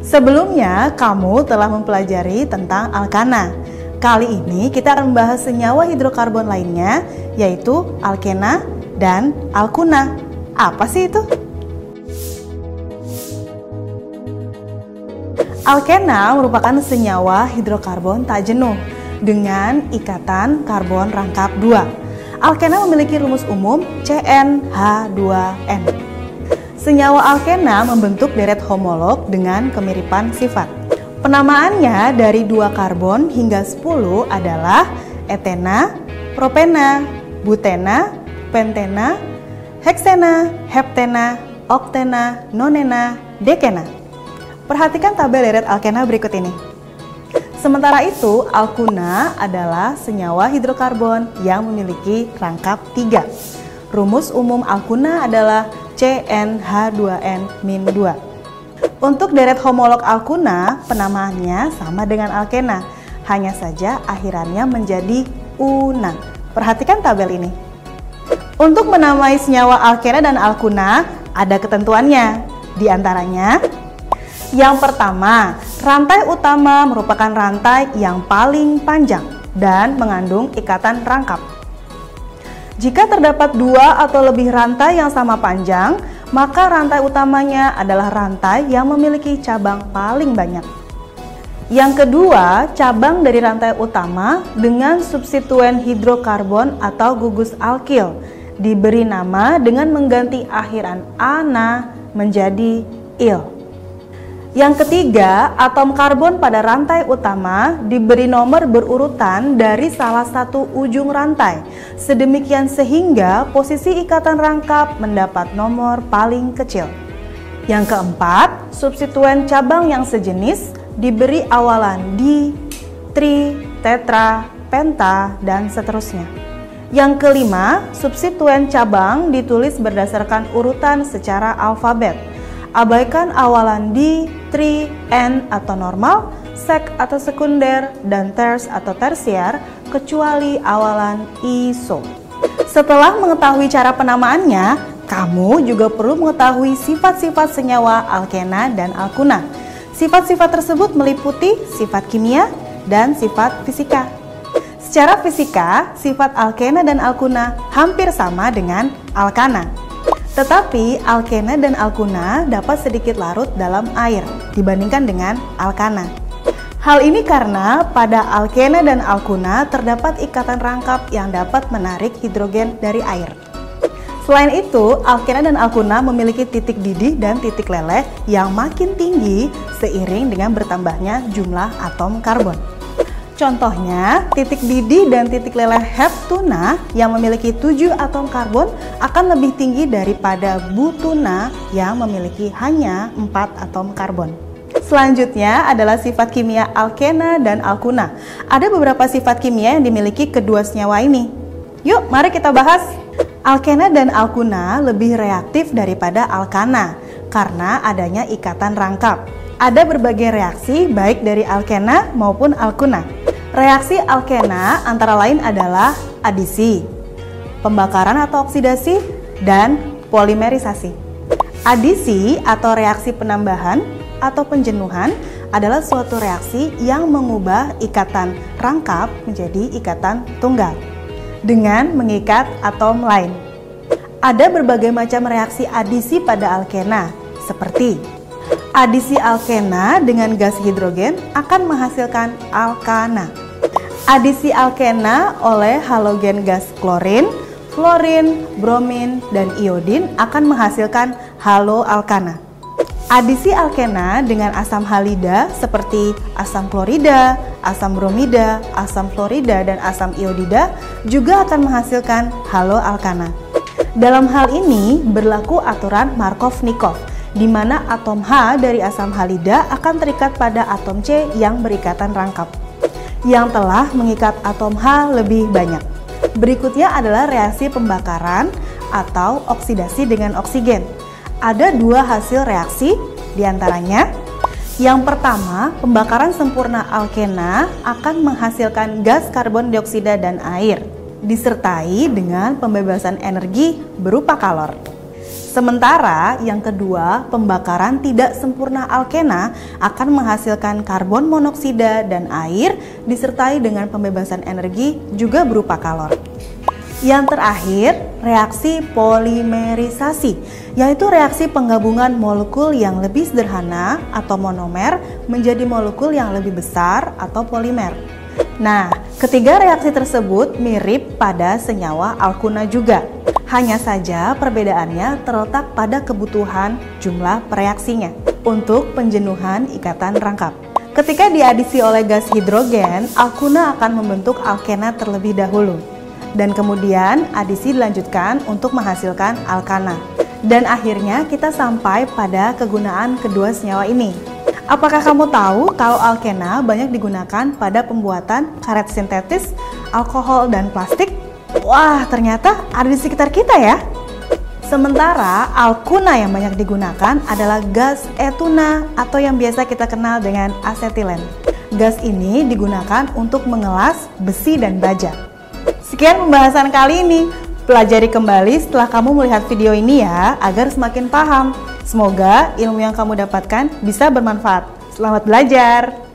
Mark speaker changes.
Speaker 1: Sebelumnya, kamu telah mempelajari tentang alkana. Kali ini kita akan membahas senyawa hidrokarbon lainnya, yaitu alkena dan alkuna. Apa sih itu? Alkena merupakan senyawa hidrokarbon tak jenuh dengan ikatan karbon rangkap 2. Alkena memiliki rumus umum CnH2n. Senyawa alkena membentuk deret homolog dengan kemiripan sifat. Penamaannya dari 2 karbon hingga 10 adalah etena, propena, butena, pentena, heksena, heptena, oktena, nonena, dekena. Perhatikan tabel deret alkena berikut ini. Sementara itu, alkuna adalah senyawa hidrokarbon yang memiliki rangkap 3. Rumus umum alkuna adalah CnH2n-2. Untuk deret homolog alkuna, penamaannya sama dengan alkena, hanya saja akhirannya menjadi una. Perhatikan tabel ini. Untuk menamai senyawa alkena dan alkuna, ada ketentuannya. Di antaranya, yang pertama, rantai utama merupakan rantai yang paling panjang dan mengandung ikatan rangkap. Jika terdapat 2 atau lebih rantai yang sama panjang, maka rantai utamanya adalah rantai yang memiliki cabang paling banyak. Yang kedua, cabang dari rantai utama dengan substituen hidrokarbon atau gugus alkil diberi nama dengan mengganti akhiran ana menjadi il. Yang ketiga, atom karbon pada rantai utama diberi nomor berurutan dari salah satu ujung rantai, sedemikian sehingga posisi ikatan rangkap mendapat nomor paling kecil. Yang keempat, substituen cabang yang sejenis diberi awalan di, tri, tetra, penta, dan seterusnya. Yang kelima, substituen cabang ditulis berdasarkan urutan secara alfabet. Abaikan awalan di, tri, n atau normal, sek atau sekunder, dan ters atau tersier, kecuali awalan iso. Setelah mengetahui cara penamaannya, kamu juga perlu mengetahui sifat-sifat senyawa alkena dan alkuna. Sifat-sifat tersebut meliputi sifat kimia dan sifat fisika. Secara fisika, sifat alkena dan alkuna hampir sama dengan alkana. Tetapi alkena dan alkuna dapat sedikit larut dalam air dibandingkan dengan alkana. Hal ini karena pada alkena dan alkuna terdapat ikatan rangkap yang dapat menarik hidrogen dari air. Selain itu, alkena dan alkuna memiliki titik didih dan titik leleh yang makin tinggi seiring dengan bertambahnya jumlah atom karbon. Contohnya, titik didih dan titik leleh heptuna yang memiliki 7 atom karbon akan lebih tinggi daripada butuna yang memiliki hanya 4 atom karbon. Selanjutnya adalah sifat kimia alkena dan alkuna. Ada beberapa sifat kimia yang dimiliki kedua senyawa ini. Yuk, mari kita bahas. Alkena dan alkuna lebih reaktif daripada alkana karena adanya ikatan rangkap. Ada berbagai reaksi baik dari alkena maupun alkuna. Reaksi alkena antara lain adalah adisi, pembakaran atau oksidasi, dan polimerisasi. Adisi atau reaksi penambahan atau penjenuhan adalah suatu reaksi yang mengubah ikatan rangkap menjadi ikatan tunggal dengan mengikat atom lain. Ada berbagai macam reaksi adisi pada alkena, seperti adisi alkena dengan gas hidrogen akan menghasilkan alkana. Adisi alkena oleh halogen gas klorin, fluorin, bromin, dan iodin akan menghasilkan haloalkana. Adisi alkena dengan asam halida seperti asam klorida, asam bromida, asam fluorida, dan asam iodida juga akan menghasilkan haloalkana. Dalam hal ini berlaku aturan Markov-Nikov, di mana atom H dari asam halida akan terikat pada atom C yang berikatan rangkap, yang telah mengikat atom H lebih banyak. Berikutnya adalah reaksi pembakaran atau oksidasi dengan oksigen. Ada 2 hasil reaksi, diantaranya yang pertama, pembakaran sempurna alkena akan menghasilkan gas karbon dioksida dan air, disertai dengan pembebasan energi berupa kalor. Sementara yang kedua, pembakaran tidak sempurna alkena akan menghasilkan karbon monoksida dan air disertai dengan pembebasan energi juga berupa kalor. Yang terakhir, reaksi polimerisasi, yaitu reaksi penggabungan molekul yang lebih sederhana atau monomer menjadi molekul yang lebih besar atau polimer. Nah, ketiga reaksi tersebut mirip pada senyawa alkuna juga. Hanya saja perbedaannya terletak pada kebutuhan jumlah reaksinya untuk penjenuhan ikatan rangkap. Ketika diadisi oleh gas hidrogen, alkuna akan membentuk alkena terlebih dahulu. Dan kemudian adisi dilanjutkan untuk menghasilkan alkana. Dan akhirnya kita sampai pada kegunaan kedua senyawa ini. Apakah kamu tahu kalau alkena banyak digunakan pada pembuatan karet sintetis, alkohol, dan plastik? Wah, ternyata ada di sekitar kita ya. Sementara alkuna yang banyak digunakan adalah gas etuna atau yang biasa kita kenal dengan asetilen. Gas ini digunakan untuk mengelas besi dan baja. Sekian pembahasan kali ini. Pelajari kembali setelah kamu melihat video ini ya, agar semakin paham. Semoga ilmu yang kamu dapatkan bisa bermanfaat. Selamat belajar!